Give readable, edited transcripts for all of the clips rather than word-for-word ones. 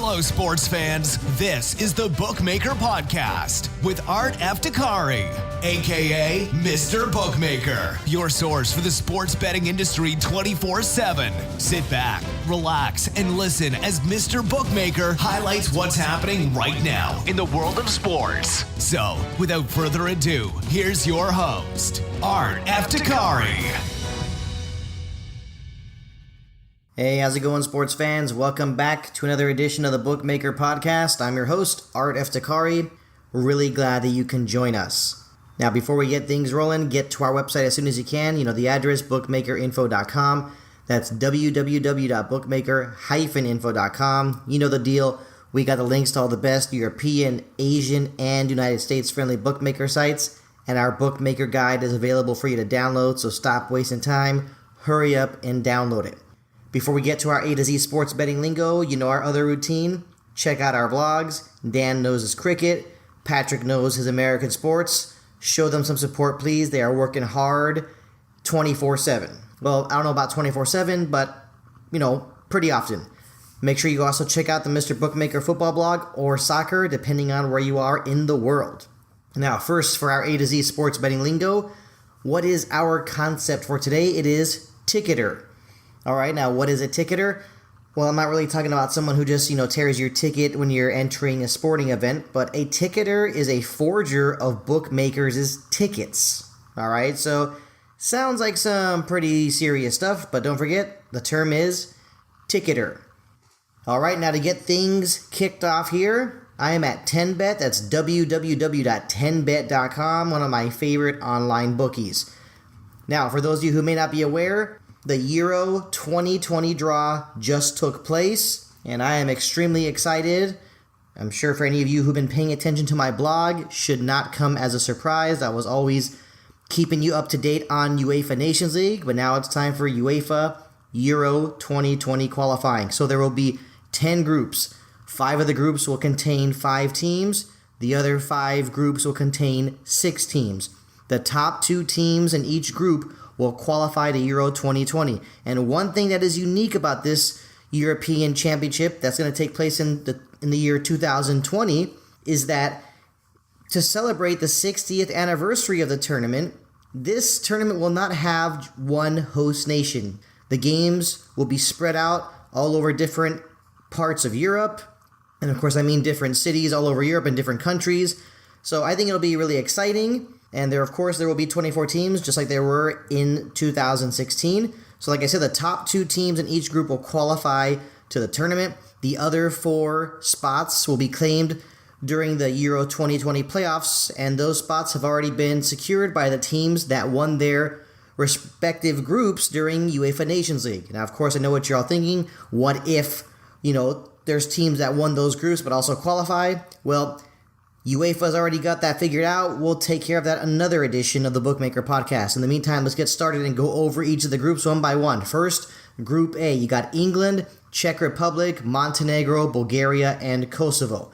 Hello, sports fans. This is the Bookmaker Podcast with Art Eftekhari, a.k.a. Mr. Bookmaker, your source for the sports betting industry 24/7. Sit back, relax, and listen as Mr. Bookmaker highlights what's happening right now in the world of sports. So, without further ado, here's your host, Art Eftekhari. Hey, how's it going, sports fans? Welcome back to another edition of the Bookmaker Podcast. I'm your host, Art Eftekhari. Really glad that you can join us. Now, before we get things rolling, get to our website as soon as you can. You know the address, bookmakerinfo.com. That's www.bookmaker-info.com. You know the deal. We got the links to all the best European, Asian, and United States-friendly bookmaker sites. And our bookmaker guide is available for you to download, so stop wasting time. Hurry up and download it. Before we get to our A to Z sports betting lingo, you know our other routine. Check out our vlogs. Dan knows his cricket. Patrick knows his American sports. Show them some support, please. They are working hard 24/7. Well, I don't know about 24/7, but, pretty often. Make sure you also check out the Mr. Bookmaker football blog or soccer, depending on where you are in the world. Now, first, for our A to Z sports betting lingo, what is our concept for today? It is ticketer. All right, now what is a ticketer? Well, I'm not really talking about someone who just, tears your ticket when you're entering a sporting event, but a ticketer is a forger of bookmakers' tickets. All right, so sounds like some pretty serious stuff, but don't forget, the term is ticketer. All right, now to get things kicked off here, I am at 10bet. That's www.10bet.com, one of my favorite online bookies. Now, for those of you who may not be aware, the Euro 2020 draw just took place, and I am extremely excited. I'm sure for any of you who've been paying attention to my blog, should not come as a surprise. I was always keeping you up to date on UEFA Nations League, but now it's time for UEFA Euro 2020 qualifying. So there will be 10 groups. 5 of the groups will contain 5 teams. The other 5 groups will contain 6 teams. The top 2 teams in each group will qualify to Euro 2020. And one thing that is unique about this European Championship that's going to take place in the year 2020 is that to celebrate the 60th anniversary of the tournament, this tournament will not have one host nation. The games will be spread out all over different parts of Europe. And of course, I mean different cities all over Europe and different countries. So I think it'll be really exciting. And there will be 24 teams, just like there were in 2016. So like I said, the top 2 teams in each group will qualify to the tournament. The other 4 spots will be claimed during the Euro 2020 playoffs, and those spots have already been secured by the teams that won their respective groups during UEFA Nations League. Now, of course, I know what you're all thinking. What if, there's teams that won those groups but also qualify? Well, UEFA's already got that figured out. We'll take care of that another edition of the Bookmaker Podcast. In the meantime, let's get started and go over each of the groups one by one. First, Group A. You got England, Czech Republic, Montenegro, Bulgaria, and Kosovo.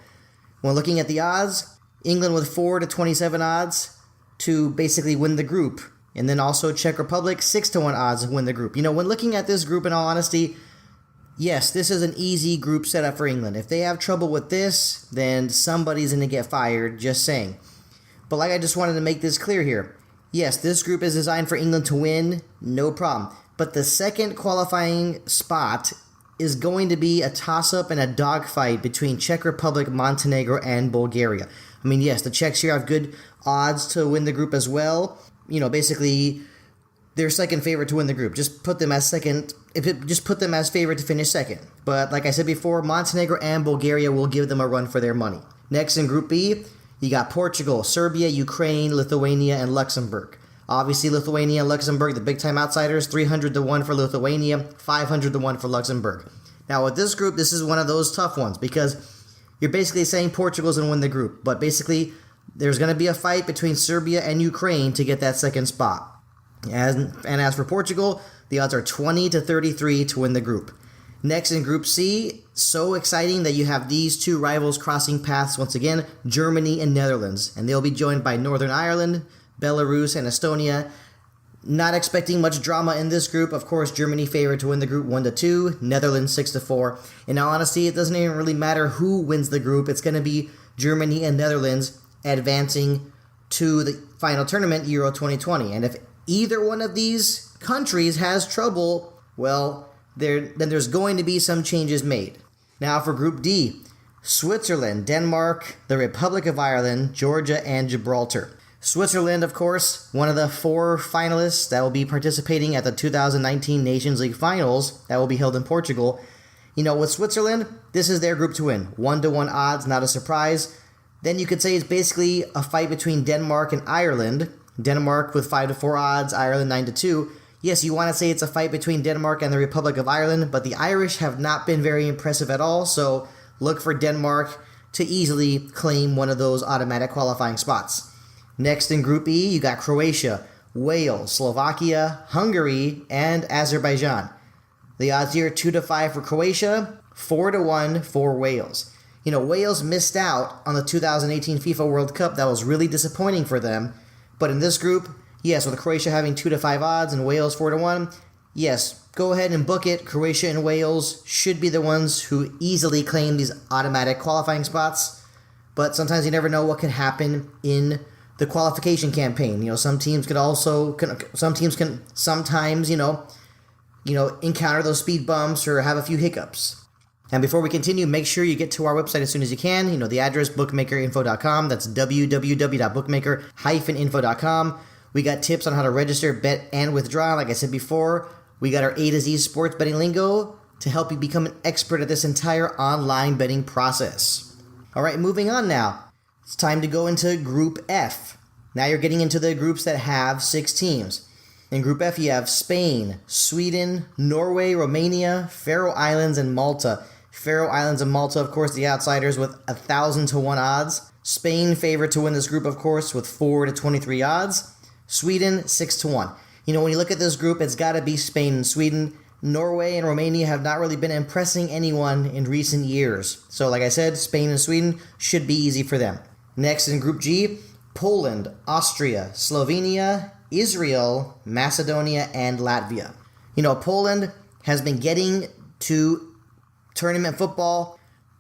When looking at the odds, England with 4-27 odds to basically win the group. And then also Czech Republic, 6-1 odds to win the group. When looking at this group, in all honesty, yes, this is an easy group setup for England. If they have trouble with this, then somebody's going to get fired, just saying. But I just wanted to make this clear here. Yes, this group is designed for England to win, no problem. But the second qualifying spot is going to be a toss-up and a dogfight between Czech Republic, Montenegro, and Bulgaria. I mean, yes, the Czechs here have good odds to win the group as well. Basically, they're second favorite to win the group. Just put them as favorite to finish second. But like I said before, Montenegro and Bulgaria will give them a run for their money. Next in Group B, you got Portugal, Serbia, Ukraine, Lithuania, and Luxembourg. Obviously, Lithuania and Luxembourg, the big-time outsiders, 300-1 for Lithuania, 500-1 for Luxembourg. Now, with this group, this is one of those tough ones because you're basically saying Portugal's going to win the group. But basically, there's going to be a fight between Serbia and Ukraine to get that second spot. And as for Portugal, the odds are 20-33 to win the group. Next in Group C, so exciting that you have these 2 rivals crossing paths once again, Germany and Netherlands. And they'll be joined by Northern Ireland, Belarus, and Estonia. Not expecting much drama in this group. Of course, Germany favored to win the group 1-2, Netherlands 6-4. In all honesty, it doesn't even really matter who wins the group. It's going to be Germany and Netherlands advancing to the final tournament, Euro 2020. And if either one of these countries has trouble, well, then there's going to be some changes made. Now for Group D, Switzerland, Denmark, the Republic of Ireland, Georgia, and Gibraltar. Switzerland, of course, one of the 4 finalists that will be participating at the 2019 Nations League Finals that will be held in Portugal. With Switzerland, this is their group to win. 1-1 odds, not a surprise. Then you could say it's basically a fight between Denmark and Ireland. Denmark with 5-4 odds, Ireland 9-2. Yes, you want to say it's a fight between Denmark and the Republic of Ireland, but the Irish have not been very impressive at all, so look for Denmark to easily claim one of those automatic qualifying spots. Next in Group E, you got Croatia, Wales, Slovakia, Hungary, and Azerbaijan. The odds here 2-5 for Croatia, 4-1 for Wales. Wales missed out on the 2018 FIFA World Cup. That was really disappointing for them. But in this group, yes, with Croatia having 2-5 odds and Wales 4-1, yes, go ahead and book it. Croatia and Wales should be the ones who easily claim these automatic qualifying spots. But sometimes you never know what can happen in the qualification campaign. Some teams can sometimes encounter those speed bumps or have a few hiccups. And before we continue, make sure you get to our website as soon as you can. The address bookmakerinfo.com. That's www.bookmaker-info.com. We got tips on how to register, bet, and withdraw. Like I said before, we got our A to Z sports betting lingo to help you become an expert at this entire online betting process. All right, moving on now. It's time to go into Group F. Now you're getting into the groups that have 6 teams. In Group F, you have Spain, Sweden, Norway, Romania, Faroe Islands, and Malta. Faroe Islands and Malta, of course, the outsiders with 1,000-1 odds. Spain favored to win this group, of course, with 4-23 odds. Sweden, 6-1. When you look at this group, it's got to be Spain and Sweden. Norway and Romania have not really been impressing anyone in recent years. So, like I said, Spain and Sweden should be easy for them. Next in Group G, Poland, Austria, Slovenia, Israel, Macedonia, and Latvia. Poland has been getting to tournament football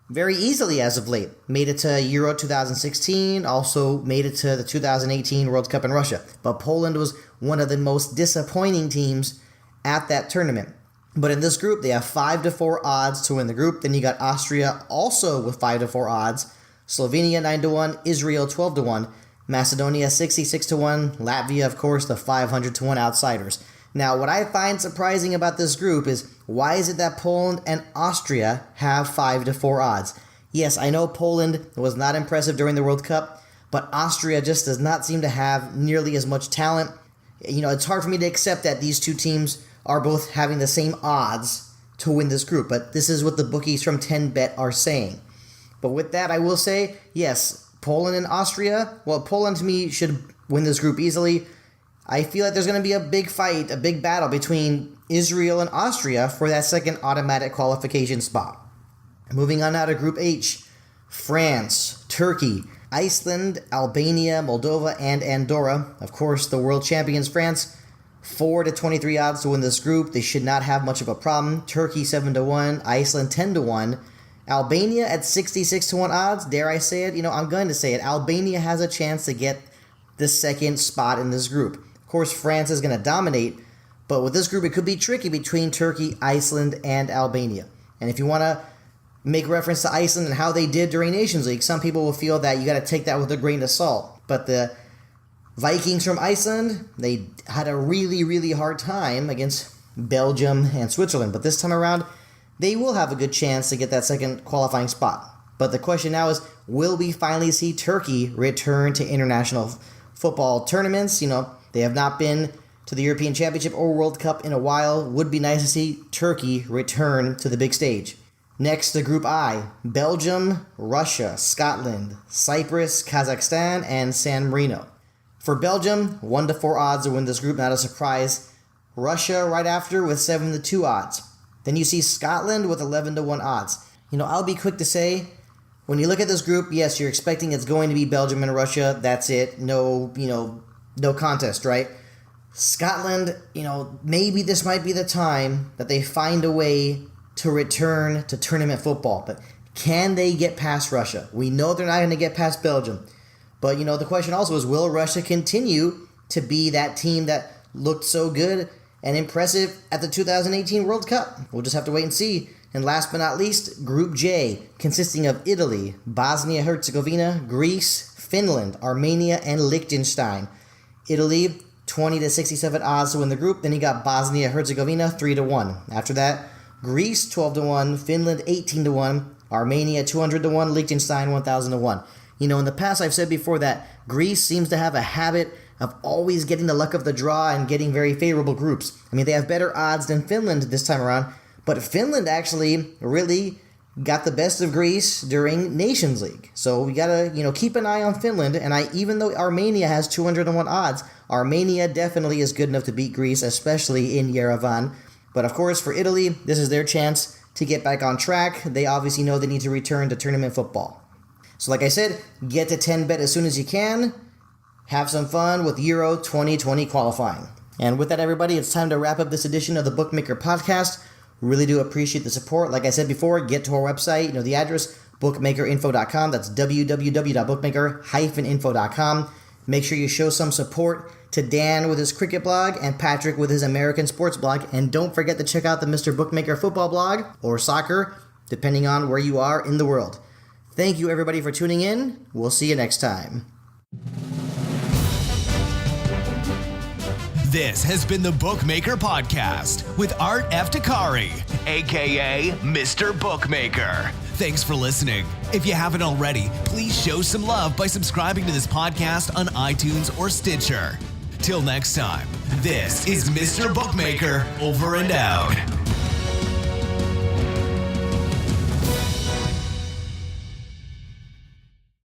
very easily as of late. Made it to Euro 2016, also made it to the 2018 World Cup in Russia. But Poland was one of the most disappointing teams at that tournament. But in this group, they have 5-4 odds to win the group. Then you got Austria also with 5-4 odds. Slovenia 9-1, Israel 12-1, Macedonia 66-1, Latvia, of course, the 500-1 outsiders. Now, what I find surprising about this group is why is it that Poland and Austria have 5-4 odds? Yes, I know Poland was not impressive during the World Cup, but Austria just does not seem to have nearly as much talent. It's hard for me to accept that these two teams are both having the same odds to win this group, but this is what the bookies from 10bet are saying. But with that, I will say, yes, Poland and Austria, well, Poland to me should win this group easily. I feel like there's going to be a big fight, a big battle between Israel and Austria for that second automatic qualification spot. Moving on now to Group H, France, Turkey, Iceland, Albania, Moldova, and Andorra. Of course, the world champions France, 4-23 odds to win this group. They should not have much of a problem. Turkey 7-1, Iceland 10-1. Albania at 66-1 odds, dare I say it? I'm going to say it. Albania has a chance to get the second spot in this group. Of course, France is going to dominate, but with this group, it could be tricky between Turkey, Iceland, and Albania. And if you want to make reference to Iceland and how they did during Nations League, some people will feel that you got to take that with a grain of salt. But the Vikings from Iceland, they had a really, really hard time against Belgium and Switzerland. But this time around, they will have a good chance to get that second qualifying spot. But the question now is, will we finally see Turkey return to international football tournaments? They have not been to the European Championship or World Cup in a while. Would be nice to see Turkey return to the big stage. Next, the Group I, Belgium, Russia, Scotland, Cyprus, Kazakhstan, and San Marino. For Belgium, 1-4 odds to win this group, not a surprise. Russia right after with 7-2 odds. Then you see Scotland with 11-1 odds. I'll be quick to say, when you look at this group, yes, you're expecting it's going to be Belgium and Russia. That's it. No contest, right? Scotland, maybe this might be the time that they find a way to return to tournament football. But can they get past Russia? We know they're not going to get past Belgium. But, the question also is, will Russia continue to be that team that looked so good and impressive at the 2018 World Cup? We'll just have to wait and see. And last but not least, Group J, consisting of Italy, Bosnia-Herzegovina, Greece, Finland, Armenia, and Liechtenstein. Italy, 20 to 67 odds to win the group. Then you got Bosnia-Herzegovina, 3 to 1. After that, Greece, 12 to 1. Finland, 18 to 1. Armenia, 200 to 1. Liechtenstein, 1,000 to 1. In the past, I've said before that Greece seems to have a habit of always getting the luck of the draw and getting very favorable groups. They have better odds than Finland this time around. But Finland actually really got the best of Greece during Nations League. So we got to, keep an eye on Finland. And even though Armenia has 201 odds, Armenia definitely is good enough to beat Greece, especially in Yerevan. But of course, for Italy, this is their chance to get back on track. They obviously know they need to return to tournament football. So like I said, get to 10-bet as soon as you can. Have some fun with Euro 2020 qualifying. And with that, everybody, it's time to wrap up this edition of the Bookmaker Podcast. Really do appreciate the support. Like I said before, get to our website. The address, bookmakerinfo.com. That's www.bookmaker-info.com. Make sure you show some support to Dan with his cricket blog and Patrick with his American sports blog. And don't forget to check out the Mr. Bookmaker football blog or soccer, depending on where you are in the world. Thank you, everybody, for tuning in. We'll see you next time. This has been the Bookmaker Podcast with Art Eftekhari, a.k.a. Mr. Bookmaker. Thanks for listening. If you haven't already, please show some love by subscribing to this podcast on iTunes or Stitcher. Till next time, this is Mr. Bookmaker over and out.